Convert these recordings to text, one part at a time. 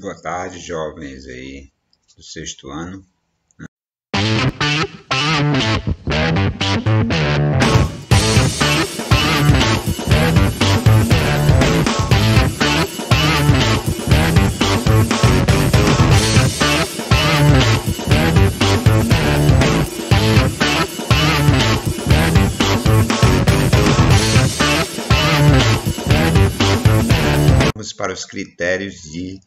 Boa tarde, jovens aí do sexto ano. Vamos para os critérios de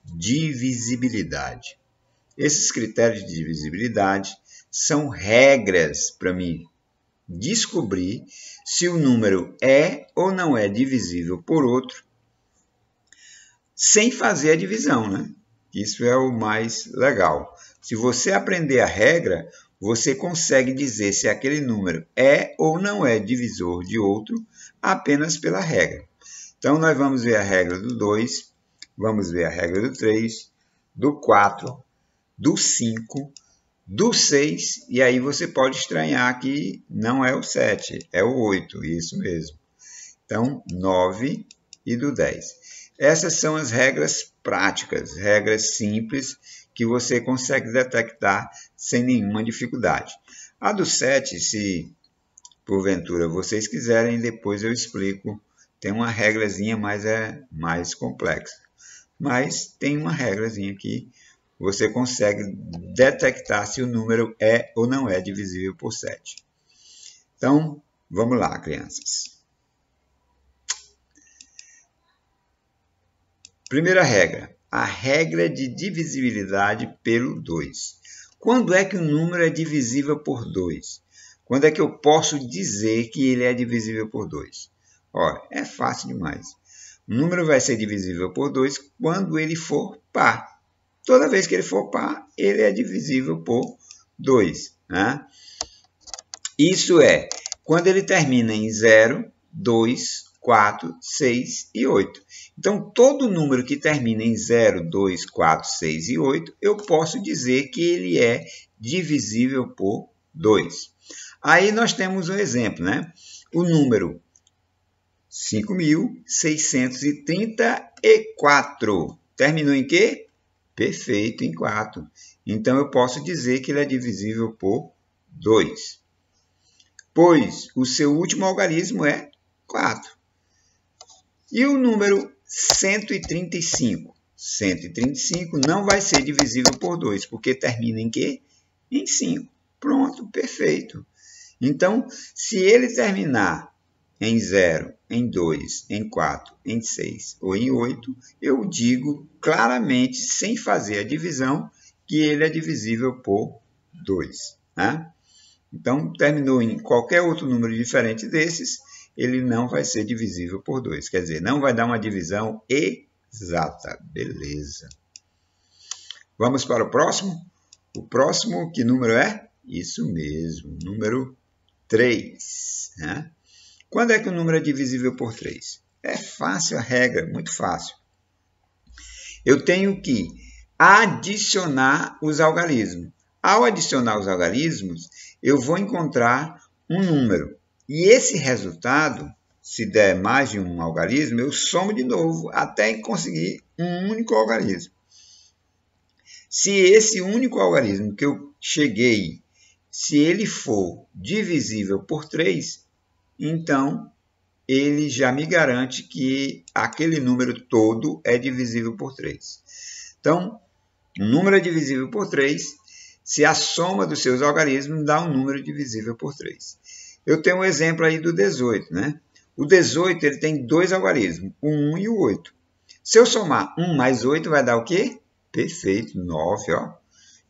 divisibilidade. Esses critérios de divisibilidade são regras para mim descobrir se o número é ou não é divisível por outro sem fazer a divisão, né? Isso é o mais legal. Se você aprender a regra, você consegue dizer se aquele número é ou não é divisor de outro apenas pela regra. Então, nós vamos ver a regra do 2, vamos ver a regra do 3, do 4, do 5, do 6, e aí você pode estranhar que não é o 7, é o 8, isso mesmo. Então, 9 e do 10. Essas são as regras práticas, regras simples que você consegue detectar sem nenhuma dificuldade. A do 7, se porventura vocês quiserem, depois eu explico. Tem uma regrazinha, mas é mais complexa. Mas tem uma regrazinha que você consegue detectar se o número é ou não é divisível por 7. Então, vamos lá, crianças. Primeira regra, a regra de divisibilidade pelo 2. Quando é que o número é divisível por 2? Quando é que eu posso dizer que ele é divisível por 2? Olha, é fácil demais. O número vai ser divisível por 2 quando ele for par. Toda vez que ele for par, ele é divisível por 2. Né? Isso é, quando ele termina em 0, 2, 4, 6 e 8. Então, todo número que termina em 0, 2, 4, 6 e 8, eu posso dizer que ele é divisível por 2. Aí nós temos um exemplo, né? O número 5.634. Terminou em quê? Perfeito, em 4. Então, eu posso dizer que ele é divisível por 2. Pois o seu último algarismo é 4. E o número 135? 135 não vai ser divisível por 2, porque termina em quê? Em 5. Pronto, perfeito. Então, se ele terminar em 0, em 2, em 4, em 6 ou em 8, eu digo claramente, sem fazer a divisão, que ele é divisível por 2. Né? Então, terminou em qualquer outro número diferente desses, ele não vai ser divisível por 2. Quer dizer, não vai dar uma divisão exata. Beleza. Vamos para o próximo? O próximo, que número é? Isso mesmo, número 3. Né? Quando é que o número é divisível por 3? É fácil a regra, muito fácil. Eu tenho que adicionar os algarismos. Ao adicionar os algarismos, eu vou encontrar um número. E esse resultado, se der mais de um algarismo, eu somo de novo até conseguir um único algarismo. Se esse único algarismo que eu cheguei, se ele for divisível por 3, então ele já me garante que aquele número todo é divisível por 3. Então, um número é divisível por 3 se a soma dos seus algarismos dá um número divisível por 3. Eu tenho um exemplo aí do 18, né? O 18 ele tem dois algarismos, o 1 e o 8. Se eu somar 1 mais 8, vai dar o quê? Perfeito, 9. Ó.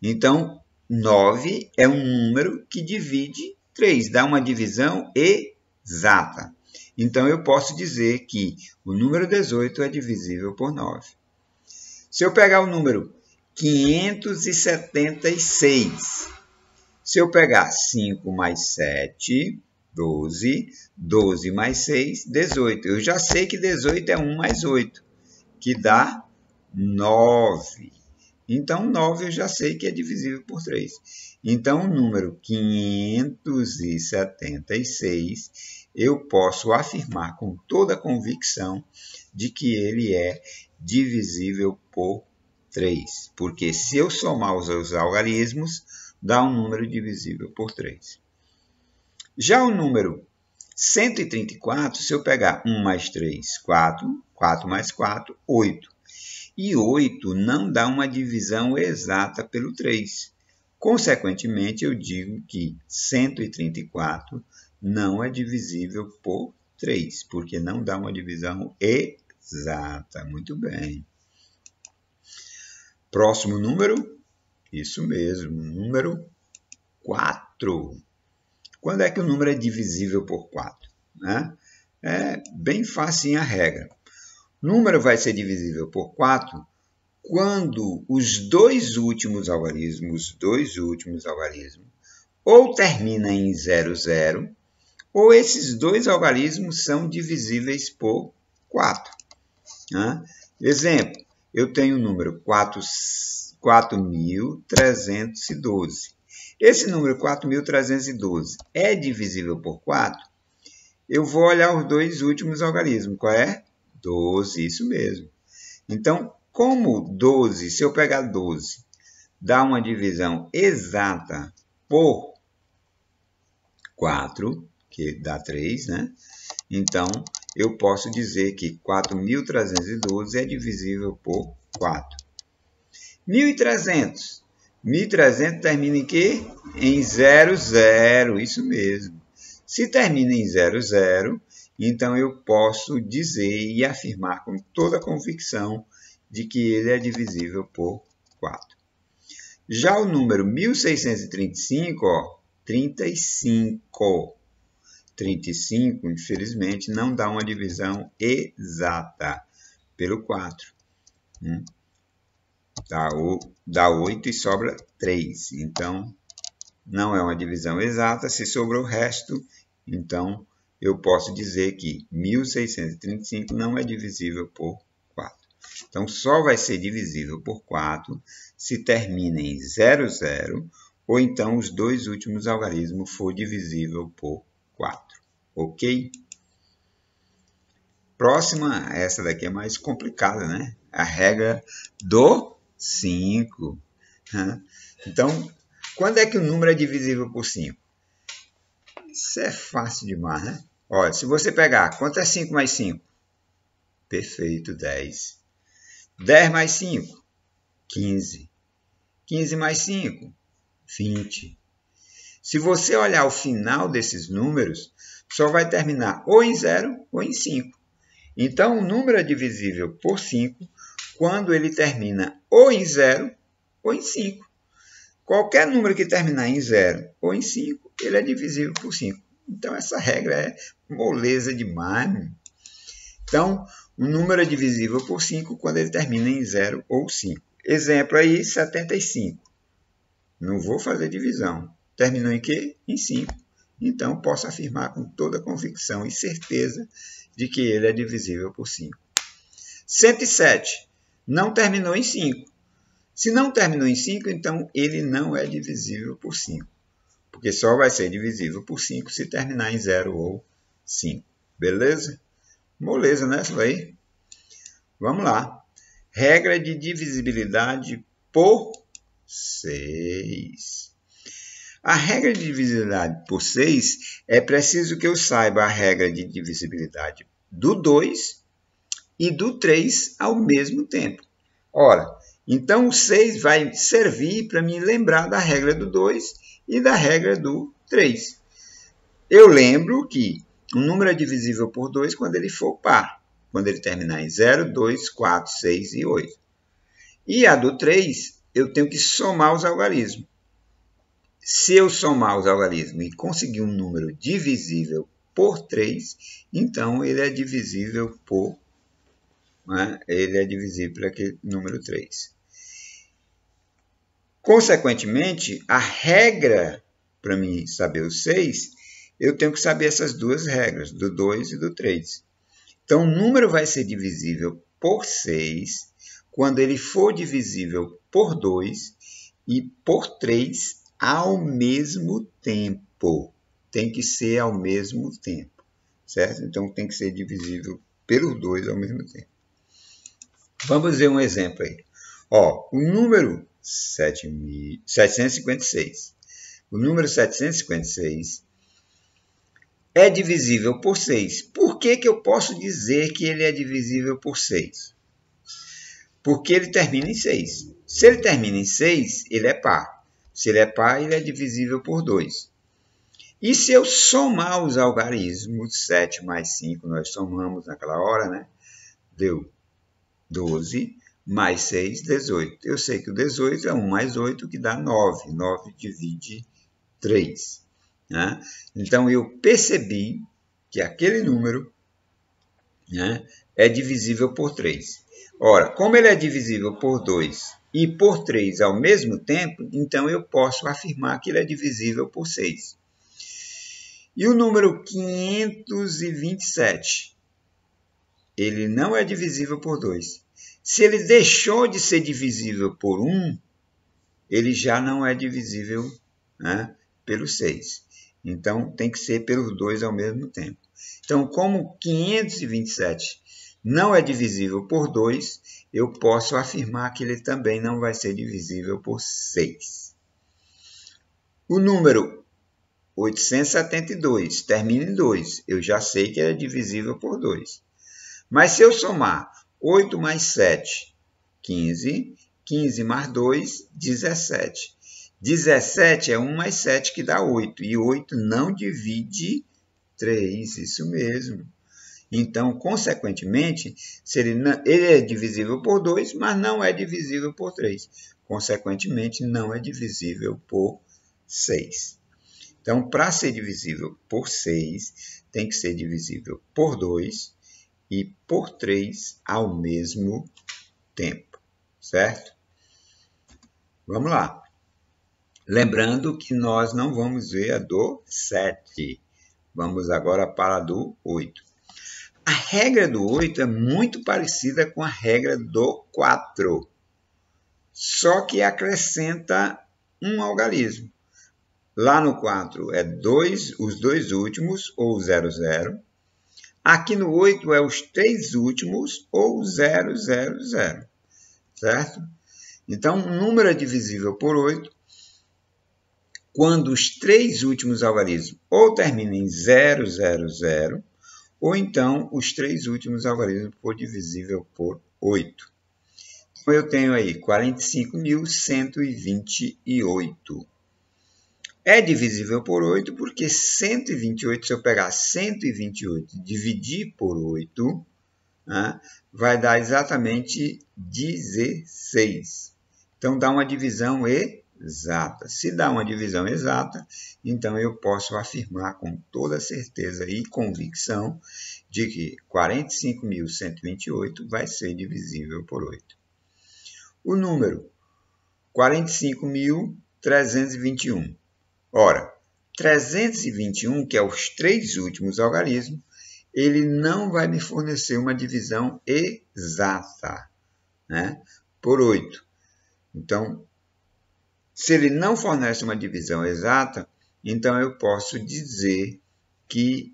Então, 9 é um número que divide 3, dá uma divisão exata. Então, eu posso dizer que o número 18 é divisível por 9. Se eu pegar o número 576, se eu pegar 5 mais 7, 12, 12 mais 6, 18. Eu já sei que 18 é 1 mais 8, que dá 9. Então, 9 eu já sei que é divisível por 3. Então, o número 576, eu posso afirmar com toda a convicção de que ele é divisível por 3, porque se eu somar os algarismos, dá um número divisível por 3. Já o número 134, se eu pegar 1 mais 3, 4, 4 mais 4, 8. E 8 não dá uma divisão exata pelo 3. Consequentemente, eu digo que 134 não é divisível por 3, porque não dá uma divisão exata. Muito bem. Próximo número? Isso mesmo, número 4. Quando é que o número é divisível por 4? Né? É bem facinho a regra. O número vai ser divisível por 4 quando os dois últimos algarismos ou terminam em 00, ou esses dois algarismos são divisíveis por 4. Né? Exemplo, eu tenho o número 4.312. Esse número 4.312 é divisível por 4? Eu vou olhar os dois últimos algarismos. Qual é? 12, isso mesmo. Então, como 12, se eu pegar 12, dá uma divisão exata por 4, que dá 3, né? Então, eu posso dizer que 4.312 é divisível por 4. 1.300. 1.300 termina em quê? Em 00, isso mesmo. Se termina em 00, então eu posso dizer e afirmar com toda a convicção de que ele é divisível por 4. Já o número 1635, 35. 35, infelizmente, não dá uma divisão exata pelo 4. Dá 8 e sobra 3. Então, não é uma divisão exata. Se sobrou o resto, então eu posso dizer que 1635 não é divisível por 4. Então, só vai ser divisível por 4 se termina em 00 ou então os dois últimos algarismos for divisível por 4. Ok? Próxima, essa daqui é mais complicada, né? A regra do 5. Então, quando é que o número é divisível por 5? Isso é fácil demais, né? Olha, se você pegar, quanto é 5 mais 5? Perfeito, 10. 10 mais 5? 15. 15 mais 5? 20. Se você olhar o final desses números, só vai terminar ou em 0 ou em 5. Então, o número é divisível por 5 quando ele termina ou em 0 ou em 5. Qualquer número que terminar em 0 ou em 5, ele é divisível por 5. Então, essa regra é moleza demais. Então, o número é divisível por 5 quando ele termina em 0 ou 5. Exemplo aí, 75. Não vou fazer divisão. Terminou em quê? Em 5. Então, posso afirmar com toda convicção e certeza de que ele é divisível por 5. 107. Não terminou em 5. Se não terminou em 5, então ele não é divisível por 5. Porque só vai ser divisível por 5 se terminar em 0 ou 5. Beleza? Moleza, né? Isso aí. Vamos lá. Regra de divisibilidade por 6. A regra de divisibilidade por 6 é preciso que eu saiba a regra de divisibilidade do 2 e do 3 ao mesmo tempo. Ora, então o 6 vai servir para me lembrar da regra do 2 e da regra do 3. Eu lembro que o número é divisível por 2 quando ele for par, quando ele terminar em 0, 2, 4, 6 e 8. E a do 3, eu tenho que somar os algarismos. Se eu somar os algarismos e conseguir um número divisível por 3, então ele é divisível por, ele é divisível por aquele número 3. Consequentemente, a regra para mim saber o 6, eu tenho que saber essas duas regras, do 2 e do 3. Então, o número vai ser divisível por 6 quando ele for divisível por 2 e por 3 ao mesmo tempo. Tem que ser ao mesmo tempo, certo? Então, tem que ser divisível pelos 2 ao mesmo tempo. Vamos ver um exemplo aí. Ó, o número 756. O número 756 é divisível por 6. Por que eu posso dizer que ele é divisível por 6? Porque ele termina em 6. Se ele termina em 6, ele é par. Se ele é par, ele é divisível por 2. E se eu somar os algarismos, 7 mais 5, nós somamos naquela hora, né? Deu 12, mais 6, 18. Eu sei que o 18 é 1 mais 8, que dá 9. 9 divide 3. Né? Então, eu percebi que aquele número, né, é divisível por 3. Ora, como ele é divisível por 2 e por 3 ao mesmo tempo, então eu posso afirmar que ele é divisível por 6. E o número 527, ele não é divisível por 2. Se ele deixou de ser divisível por 1, ele já não é divisível, né, pelo 6. Então, tem que ser pelos 2 ao mesmo tempo. Então, como 527 não é divisível por 2, eu posso afirmar que ele também não vai ser divisível por 6. O número 872 termina em 2. Eu já sei que ele é divisível por 2. Mas se eu somar 8 mais 7, 15. 15 mais 2, 17. 17 é 1 mais 7 que dá 8. E 8 não divide 3. Isso mesmo. Então, consequentemente, se ele é divisível por 2, mas não é divisível por 3. Consequentemente, não é divisível por 6. Então, para ser divisível por 6, tem que ser divisível por 2 e por 3 ao mesmo tempo. Certo? Vamos lá. Lembrando que nós não vamos ver a do 7. Vamos agora para a do 8. A regra do 8 é muito parecida com a regra do 4, só que acrescenta um algarismo. Lá no 4 é os dois últimos, ou 0, 0. Aqui no 8 é os 3 últimos, ou 0, 0, 0. Certo? Então, um número é divisível por 8 quando os 3 últimos algarismos ou terminam em 0, 0, 0, ou então os 3 últimos algarismos for divisível por 8. Então, eu tenho aí 45.128. É divisível por 8 porque 128, se eu pegar 128 e dividir por 8, né, vai dar exatamente 16. Então, dá uma divisão exata. Se dá uma divisão exata, então eu posso afirmar com toda certeza e convicção de que 45.128 vai ser divisível por 8. O número 45.321. Ora, 321, que é os 3 últimos algarismos, ele não vai me fornecer uma divisão exata, né, por 8. Então, se ele não fornece uma divisão exata, então eu posso dizer que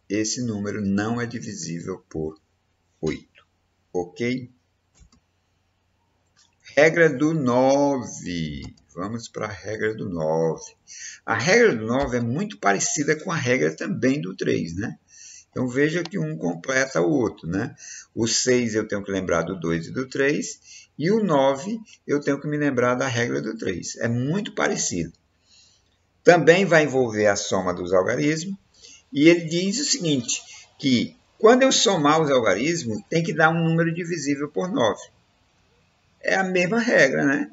esse número não é divisível por 8. Ok? Regra do 9. Vamos para a regra do 9. A regra do 9 é muito parecida com a regra também do 3, né? Então, veja que um completa o outro, né? O 6 eu tenho que lembrar do 2 e do 3, e o 9 eu tenho que me lembrar da regra do 3. É muito parecido. Também vai envolver a soma dos algarismos, e ele diz o seguinte, que quando eu somar os algarismos, tem que dar um número divisível por 9. É a mesma regra, né?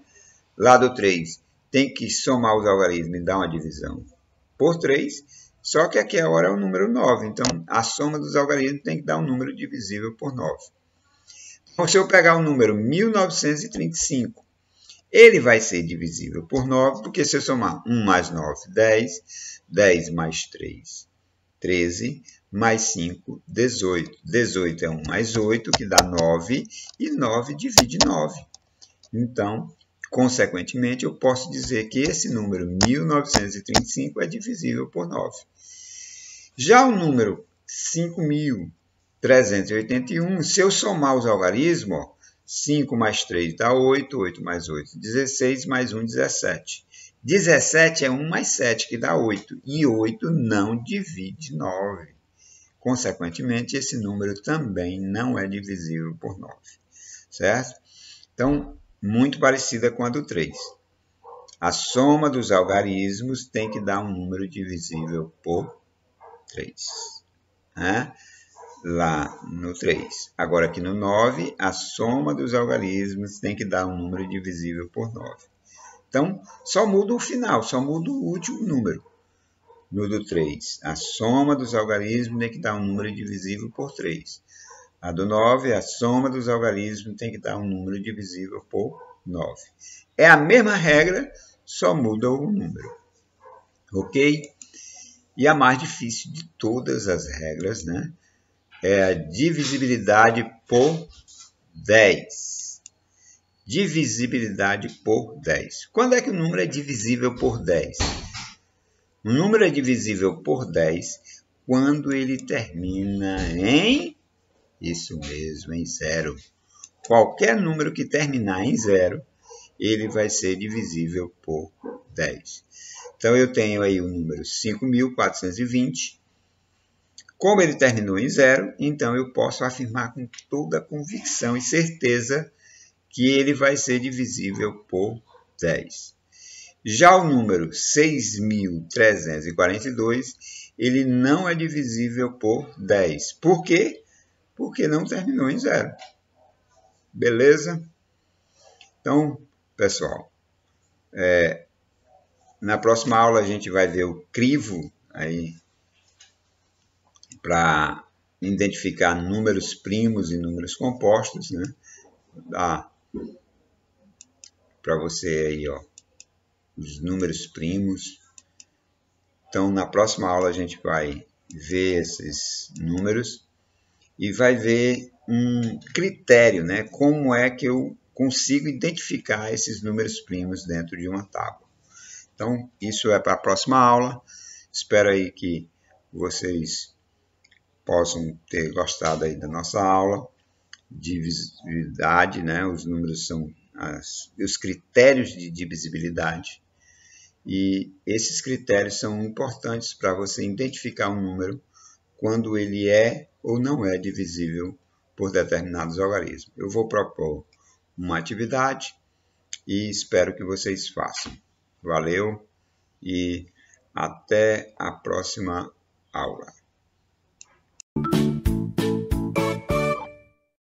Lá do 3, tem que somar os algarismos e dar uma divisão por 3, só que aqui agora é o número 9. Então, a soma dos algarismos tem que dar um número divisível por 9. Então, se eu pegar o número 1935, ele vai ser divisível por 9, porque se eu somar 1 mais 9, 10, 10 mais 3, 13, mais 5, 18. 18 é 1 mais 8, que dá 9, e 9 divide 9. Então, consequentemente, eu posso dizer que esse número 1935 é divisível por 9. Já o número 5.381, se eu somar os algarismos, 5 mais 3 dá 8, 8 mais 8, 16, mais 1, 17. 17 é 1 mais 7, que dá 8, e 8 não divide 9. Consequentemente, esse número também não é divisível por 9, certo? Então, muito parecida com a do 3. A soma dos algarismos tem que dar um número divisível por 3. Né? Lá no 3. Agora aqui no 9, a soma dos algarismos tem que dar um número divisível por 9. Então, só muda o final, só muda o último número. No do 3, a soma dos algarismos tem que dar um número divisível por 3. A do 9, a soma dos algarismos tem que dar um número divisível por 9. É a mesma regra, só muda o número. Ok? E a mais difícil de todas as regras, né? É a divisibilidade por 10. Divisibilidade por 10. Quando é que o número é divisível por 10? O número é divisível por 10 quando ele termina em... Isso mesmo, em 0. Qualquer número que terminar em 0, ele vai ser divisível por 10. Então, eu tenho aí o número 5.420. Como ele terminou em 0, então eu posso afirmar com toda convicção e certeza que ele vai ser divisível por 10. Já o número 6.342, ele não é divisível por 10. Por quê? Porque não terminou em 0. Beleza? Então, pessoal, na próxima aula a gente vai ver o crivo aí para identificar números primos e números compostos, né? Dá para você aí, ó, os números primos. Então, na próxima aula a gente vai ver esses números e vai ver um critério, né? Como é que eu consigo identificar esses números primos dentro de uma tábua. Então, isso é para a próxima aula. Espero aí que vocês possam ter gostado aí da nossa aula. Divisibilidade, né? Os números são os critérios de divisibilidade. E esses critérios são importantes para você identificar um número quando ele é ou não é divisível por determinados algarismos. Eu vou propor uma atividade e espero que vocês façam. Valeu e até a próxima aula.